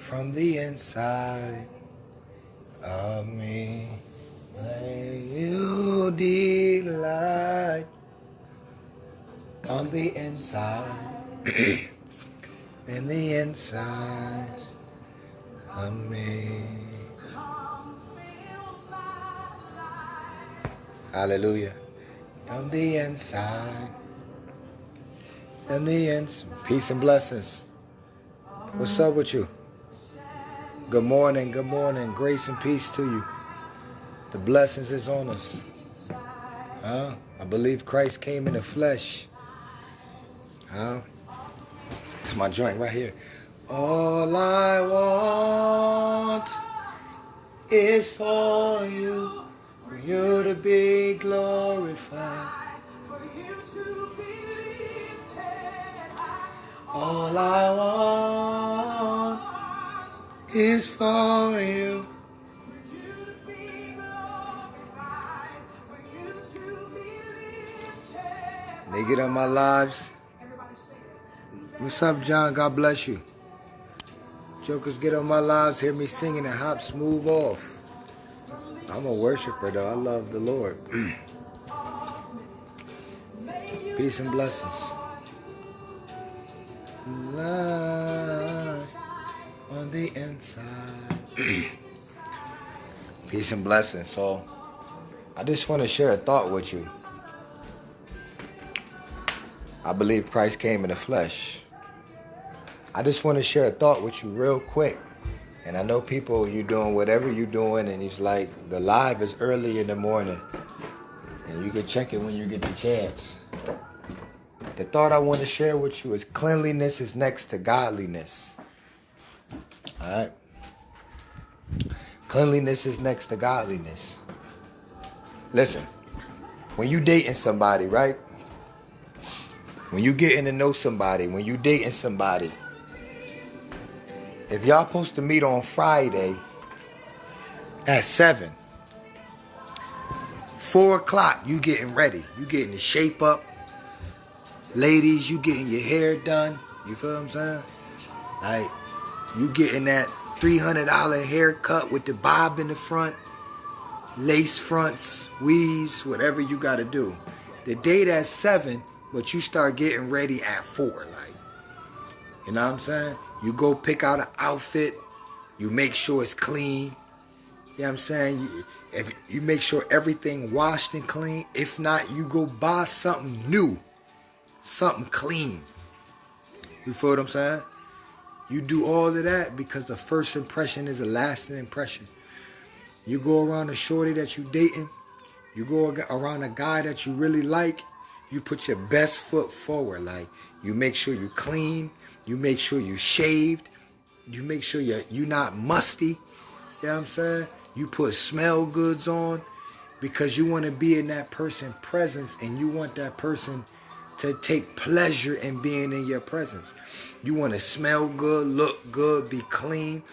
from the inside of me. May you delight on the inside, in the inside of me. Hallelujah. On the inside, in the inside. Peace and blessings. What's up with you? Good morning, good morning. Grace and peace to you. The blessings is on us. I believe Christ came in the flesh. It's my joint right here. All I want is for you to be glorified. For you to be lifted high. All I want is for you. For you to be glorified. For you to be lifted. They get on my lives. What's up, John? God bless you. Jokers get on my lives, hear me singing and hop smooth off. I'm a worshiper, though. I love the Lord. Peace and blessings. Light on the inside. Peace and blessings. So, I just want to share a thought with you. I believe Christ came in the flesh. I just want to share a thought with you real quick. And I know people, you're doing whatever you're doing, and it's like the live is early in the morning. And you can check it when you get the chance. The thought I want to share with you is cleanliness is next to godliness. Alright? Cleanliness is next to godliness. Listen, when you dating somebody, right? When you getting to know somebody, when you dating somebody, if y'all supposed to meet on Friday at 7, 4 o'clock, you getting ready. You getting the shape up. Ladies, you getting your hair done. You feel what I'm saying? Like, you getting that $300 haircut with the bob in the front, lace fronts, weaves, whatever you got to do. The date at 7, but you start getting ready at 4, like. You know what I'm saying? You go pick out an outfit. You make sure it's clean. You know what I'm saying? You make sure everything washed and clean. If not, you go buy something new. Something clean. You feel what I'm saying? You do all of that because the first impression is a lasting impression. You go around a shorty that you dating. You go around a guy that you really like. You put your best foot forward. Like, you make sure you clean. You make sure you shaved. You make sure you're not musty. You know what I'm saying? You put smell goods on because you want to be in that person's presence and you want that person to take pleasure in being in your presence. You want to smell good, look good, be clean.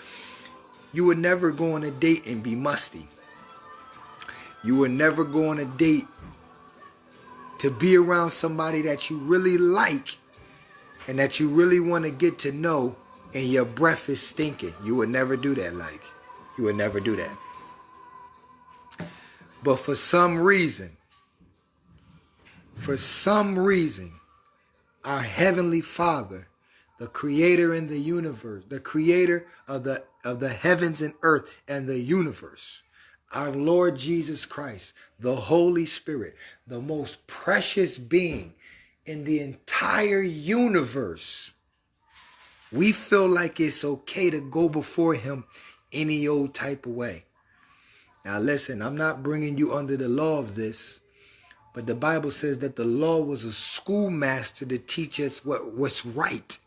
You would never go on a date and be musty. You would never go on a date to be around somebody that you really like and that you really want to get to know, and your breath is stinking. You would never do that, like. You would never do that. But for some reason, our Heavenly Father, the creator in the universe, the creator of the heavens and earth and the universe, our Lord Jesus Christ, the Holy Spirit, the most precious being in the entire universe, we feel like it's okay to go before him any old type of way. Now listen, I'm not bringing you under the law of this, but the Bible says that the law was a schoolmaster to teach us what's right.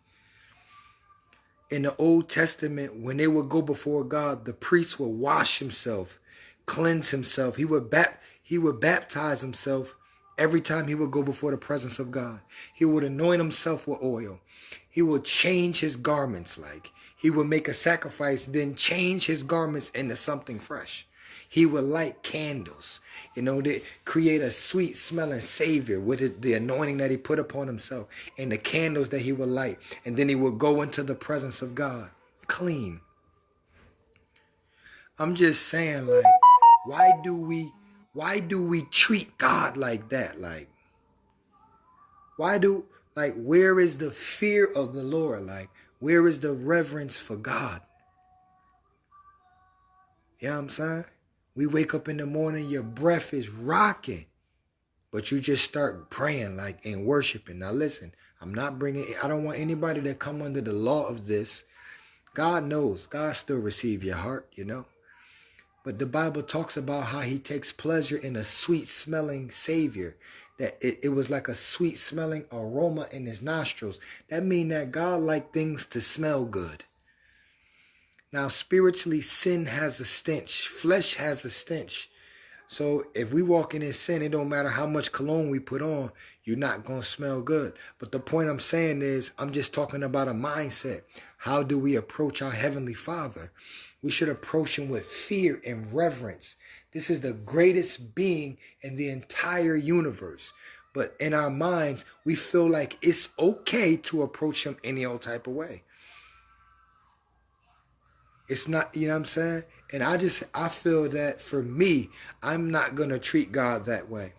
In the Old Testament, when they would go before God, the priest would wash himself, cleanse himself. He would baptize himself every time he would go before the presence of God. He would anoint himself with oil. He would change his garments, like. He would make a sacrifice, then change his garments into something fresh. He would light candles, to create a sweet smelling savior with the anointing that he put upon himself and the candles that he would light. And then he would go into the presence of God clean. I'm just saying, like, why do we treat God like that? Like, where is the fear of the Lord? Like, where is the reverence for God? You know what I'm saying? We wake up in the morning, your breath is rocking, but you just start praying, like, and worshiping. Now listen, I don't want anybody to come under the law of this. God knows, God still receive your heart, you know. But the Bible talks about how he takes pleasure in a sweet smelling Savior. That it was like a sweet smelling aroma in his nostrils. That means that God likes things to smell good. Now, spiritually, sin has a stench. Flesh has a stench. So if we walk in sin, it don't matter how much cologne we put on, you're not going to smell good. But the point I'm saying is, I'm just talking about a mindset. How do we approach our Heavenly Father? We should approach him with fear and reverence. This is the greatest being in the entire universe. But in our minds, we feel like it's okay to approach him any old type of way. It's not, you know what I'm saying? And I feel that for me, I'm not going to treat God that way.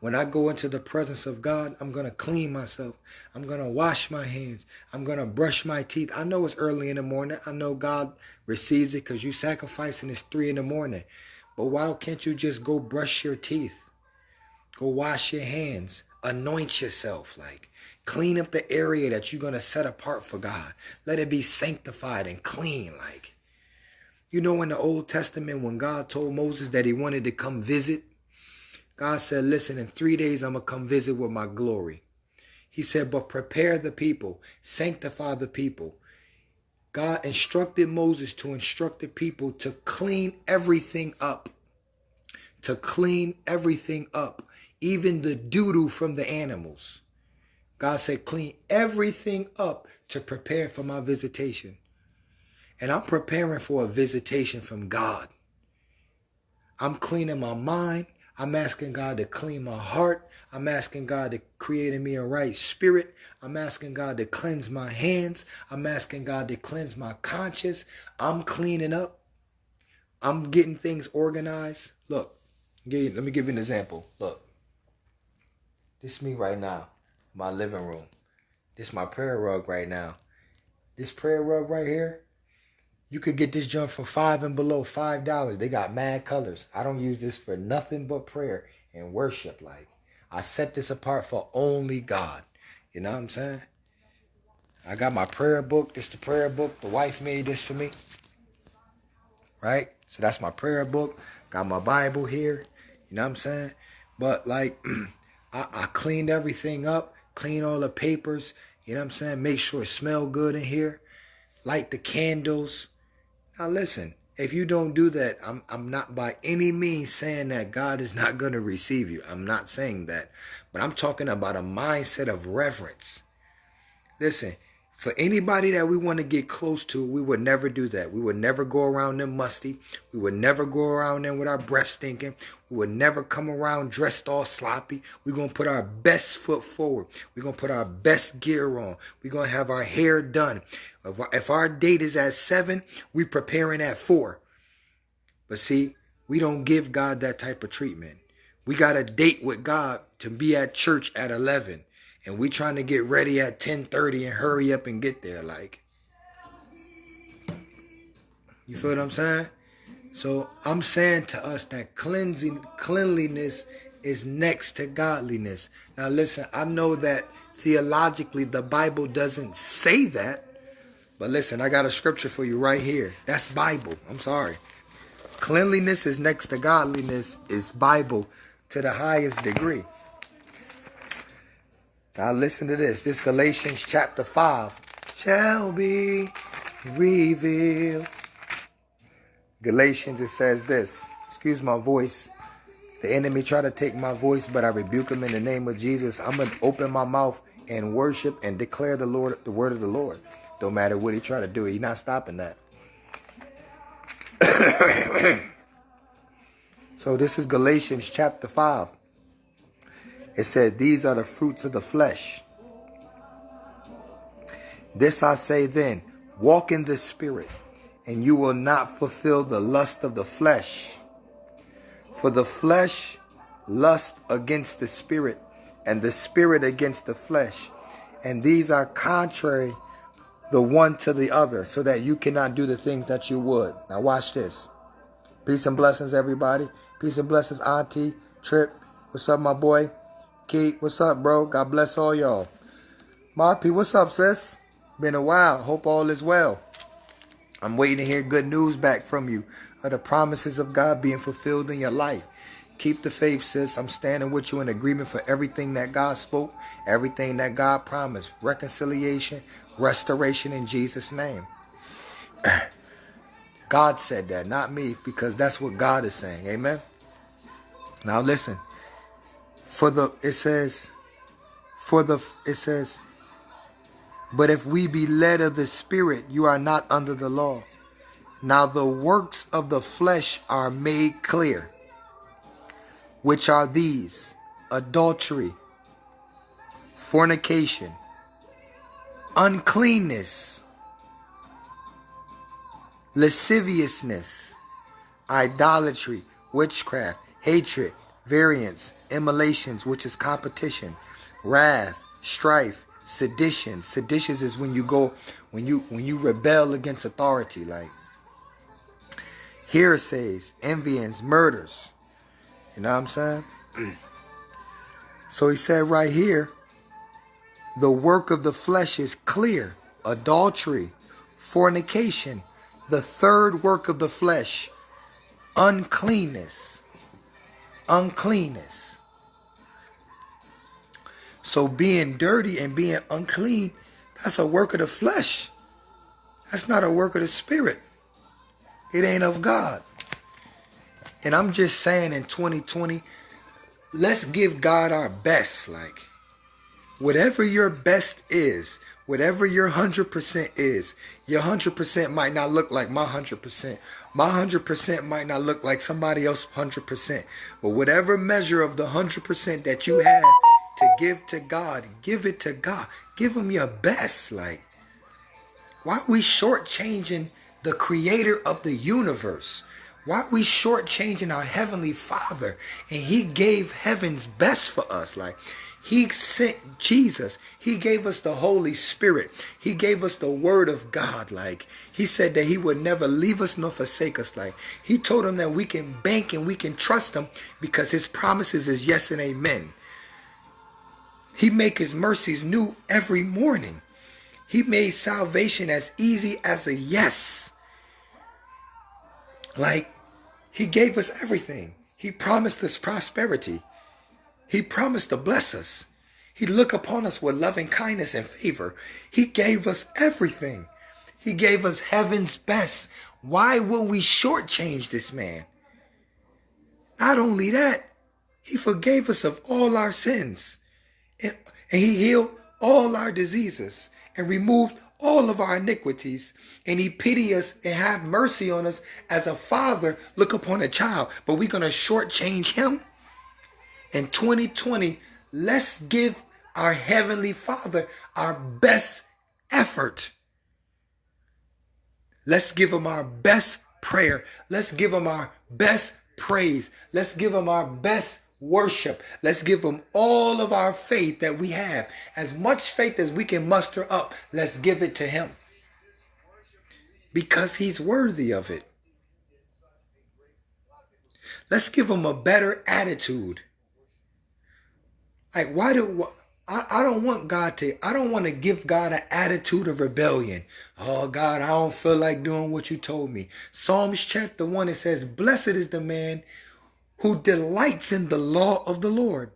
When I go into the presence of God, I'm going to clean myself. I'm going to wash my hands. I'm going to brush my teeth. I know it's early in the morning. I know God receives it because you sacrificing it's 3 in the morning. But why can't you just go brush your teeth? Go wash your hands. Anoint yourself. Like, clean up the area that you're going to set apart for God. Let it be sanctified and clean. Like, you know, in the Old Testament, when God told Moses that he wanted to come visit, God said, listen, in 3 days, I'm going to come visit with my glory. He said, but prepare the people, sanctify the people. God instructed Moses to instruct the people to clean everything up. To clean everything up. Even the doo-doo from the animals. God said, clean everything up to prepare for my visitation. And I'm preparing for a visitation from God. I'm cleaning my mind. I'm asking God to clean my heart. I'm asking God to create in me a right spirit. I'm asking God to cleanse my hands. I'm asking God to cleanse my conscience. I'm cleaning up. I'm getting things organized. Look, let me give you an example. Look, this is me right now, my living room. This is my prayer rug right now. This prayer rug right here, you could get this junk for $5 and below, $5. They got mad colors. I don't use this for nothing but prayer and worship. Like, I set this apart for only God. You know what I'm saying? I got my prayer book. This is the prayer book. The wife made this for me. Right? So that's my prayer book. Got my Bible here. You know what I'm saying? But like, I cleaned everything up. Clean all the papers. You know what I'm saying? Make sure it smells good in here. Light the candles. Now listen, if you don't do that, I'm not by any means saying that God is not going to receive you. I'm not saying that. But I'm talking about a mindset of reverence. Listen, for anybody that we want to get close to, we would never do that. We would never go around them musty. We would never go around them with our breath stinking. We would never come around dressed all sloppy. We're going to put our best foot forward. We're going to put our best gear on. We're going to have our hair done. If our date is at 7, we're preparing at 4. But see, we don't give God that type of treatment. We got a date with God to be at church at 11. And we trying to get ready at 10:30 and hurry up and get there. Like, you feel what I'm saying? So I'm saying to us that cleanliness is next to godliness. Now listen, I know that theologically the Bible doesn't say that. But listen, I got a scripture for you right here. That's Bible. I'm sorry. Cleanliness is next to godliness is Bible to the highest degree. Now listen to this. This Galatians chapter 5 shall be revealed. Galatians, it says this. Excuse my voice. The enemy try to take my voice, but I rebuke him in the name of Jesus. I'm going to open my mouth and worship and declare the word of the Lord. Don't matter what he try to do. He's not stopping that. So this is Galatians chapter 5. It said, these are the fruits of the flesh. This I say then, walk in the Spirit, and you will not fulfill the lust of the flesh. For the flesh lust against the spirit, and the spirit against the flesh. And these are contrary the one to the other, so that you cannot do the things that you would. Now watch this. Peace and blessings, everybody. Peace and blessings, Auntie, Trip. What's up, my boy? Keith, what's up, bro? God bless all y'all. Marpy, what's up, sis? Been a while. Hope all is well. I'm waiting to hear good news back from you of the promises of God being fulfilled in your life. Keep the faith, sis. I'm standing with you in agreement for everything that God spoke, everything that God promised. Reconciliation, restoration in Jesus' name. God said that, not me, because that's what God is saying. Amen. Now listen. It says, but if we be led of the Spirit, you are not under the law. Now the works of the flesh are made clear, which are these: adultery, fornication, uncleanness, lasciviousness, idolatry, witchcraft, hatred, variance, emulations, which is competition, wrath, strife, sedition. Seditious is when you rebel against authority, like heresies, envyings, murders. You know what I'm saying? So he said right here, the work of the flesh is clear: adultery, fornication. The third work of the flesh, uncleanness. Uncleanness. So being dirty and being unclean, that's a work of the flesh. That's not a work of the spirit. It ain't of God. And I'm just saying, in 2020, let's give God our best. Like, whatever your best is, whatever your 100% is, your 100% might not look like my 100%. My 100% might not look like somebody else's 100%. But whatever measure of the 100% that you have to give to God, give it to God. Give him your best. Like, why are we shortchanging the creator of the universe? Why are we shortchanging our heavenly Father? And he gave heaven's best for us. Like, he sent Jesus. He gave us the Holy Spirit. He gave us the Word of God. Like, he said that he would never leave us nor forsake us. Like, he told him that we can bank and we can trust him because his promises is yes and amen. He make his mercies new every morning. He made salvation as easy as a yes. Like, he gave us everything. He promised us prosperity. He promised to bless us. He looked upon us with loving kindness and favor. He gave us everything. He gave us heaven's best. Why will we shortchange this man? Not only that, he forgave us of all our sins. And he healed all our diseases and removed all of our iniquities. And he pity us and have mercy on us as a father look upon a child. But we're going to shortchange him? In 2020, let's give our Heavenly Father our best effort. Let's give him our best prayer. Let's give him our best praise. Let's give him our best worship. Let's give him all of our faith that we have. As much faith as we can muster up, let's give it to him. Because he's worthy of it. Let's give him a better attitude. Like, I don't want to give God an attitude of rebellion. Oh, God, I don't feel like doing what you told me. Psalms chapter 1, it says, blessed is the man who delights in the law of the Lord.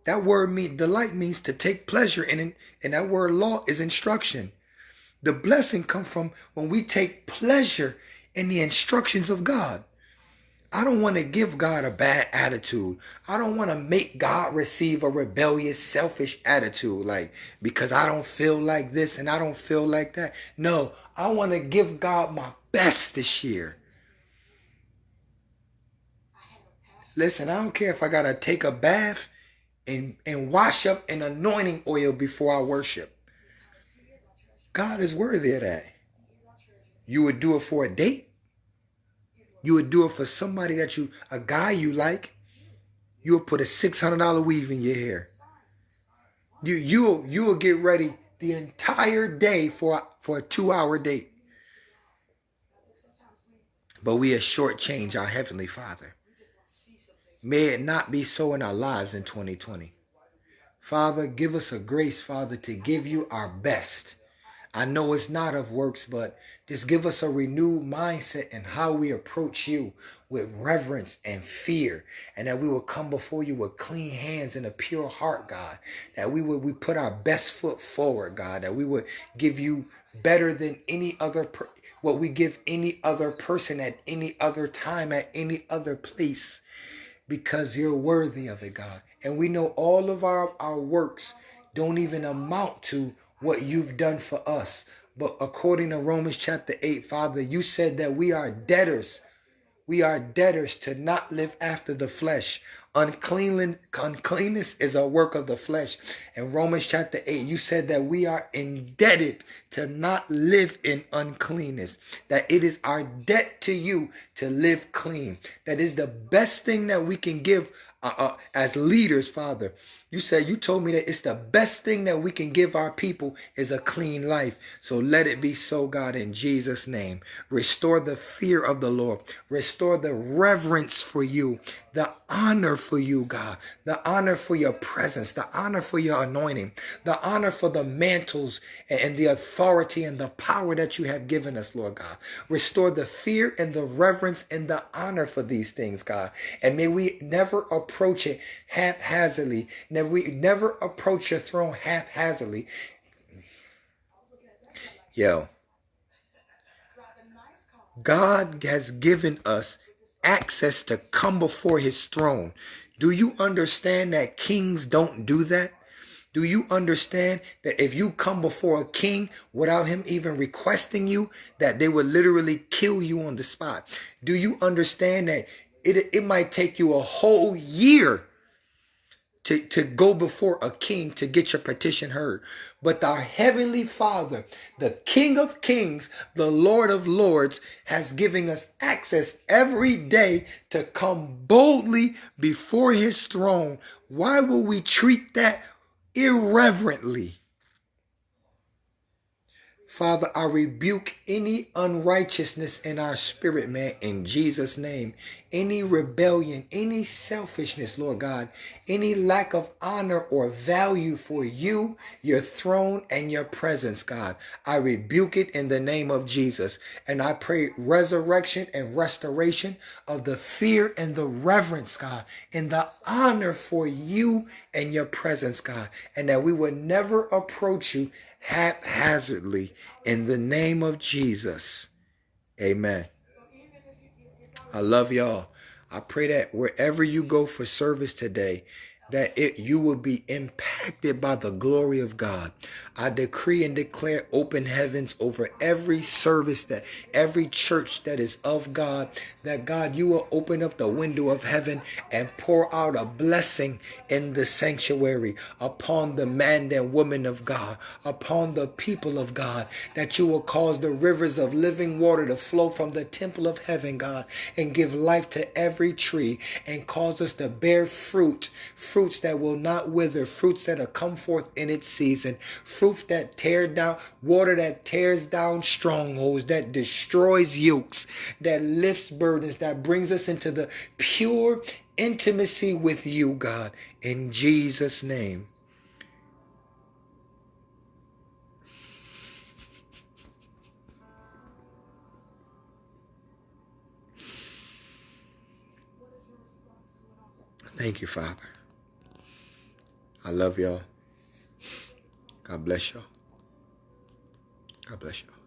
That word delight means to take pleasure in it, and that word law is instruction. The blessing comes from when we take pleasure in the instructions of God. I don't want to give God a bad attitude. I don't want to make God receive a rebellious, selfish attitude, like, because I don't feel like this and I don't feel like that. No, I want to give God my best this year. Listen, I don't care if I got to take a bath and wash up in anointing oil before I worship. God is worthy of that. You would do it for a date. You would do it for somebody a guy you like. You would put a $600 weave in your hair. You will get ready the entire day for a 2-hour date. But we are shortchange our Heavenly Father. May it not be so in our lives in 2020. Father, give us a grace, Father, to give you our best. I know it's not of works, but just give us a renewed mindset in how we approach you with reverence and fear, and that we will come before you with clean hands and a pure heart, God. That we put our best foot forward, God. That we would give you better than any other what we give any other person at any other time, at any other place, because you're worthy of it, God. And we know all of our works don't even amount to what you've done for us. But according to Romans chapter 8, Father, you said that we are debtors. We are debtors to not live after the flesh. Uncleanness is a work of the flesh. In Romans chapter 8, you said that we are indebted to not live in uncleanness. That it is our debt to you to live clean. That is the best thing that we can give as leaders, Father. You told me that it's the best thing that we can give our people is a clean life. So let it be so, God, in Jesus' name. Restore the fear of the Lord. Restore the reverence for you, the honor for you, God, the honor for your presence, the honor for your anointing, the honor for the mantles and the authority and the power that you have given us, Lord God. Restore the fear and the reverence and the honor for these things, God. And may we never approach it haphazardly. We never approach your throne haphazardly. Yo, God has given us access to come before his throne. Do you understand that kings don't do that? Do you understand that if you come before a king without him even requesting you, that they would literally kill you on the spot? Do you understand that it might take you a whole year to go before a king to get your petition heard? But our Heavenly Father, the King of Kings, the Lord of Lords, has given us access every day to come boldly before his throne. Why will we treat that irreverently? Father, I rebuke any unrighteousness in our spirit, man, in Jesus' name. Any rebellion, any selfishness, Lord God, any lack of honor or value for you, your throne, and your presence, God. I rebuke it in the name of Jesus. And I pray resurrection and restoration of the fear and the reverence, God, and the honor for you and your presence, God. And that we would never approach you haphazardly, in the name of Jesus. Amen. I love y'all. I pray that wherever you go for service today, that you will be impacted by the glory of God. I decree and declare open heavens over every service, that every church that is of God, that God, you will open up the window of heaven and pour out a blessing in the sanctuary upon the man and woman of God, upon the people of God, that you will cause the rivers of living water to flow from the temple of heaven, God, and give life to every tree and cause us to bear fruits that will not wither, fruits that will come forth in its season, fruit that tear down, water that tears down strongholds, that destroys yokes, that lifts burdens, that brings us into the pure intimacy with you, God, in Jesus' name. Thank you, Father. I love y'all. God bless y'all. God bless y'all.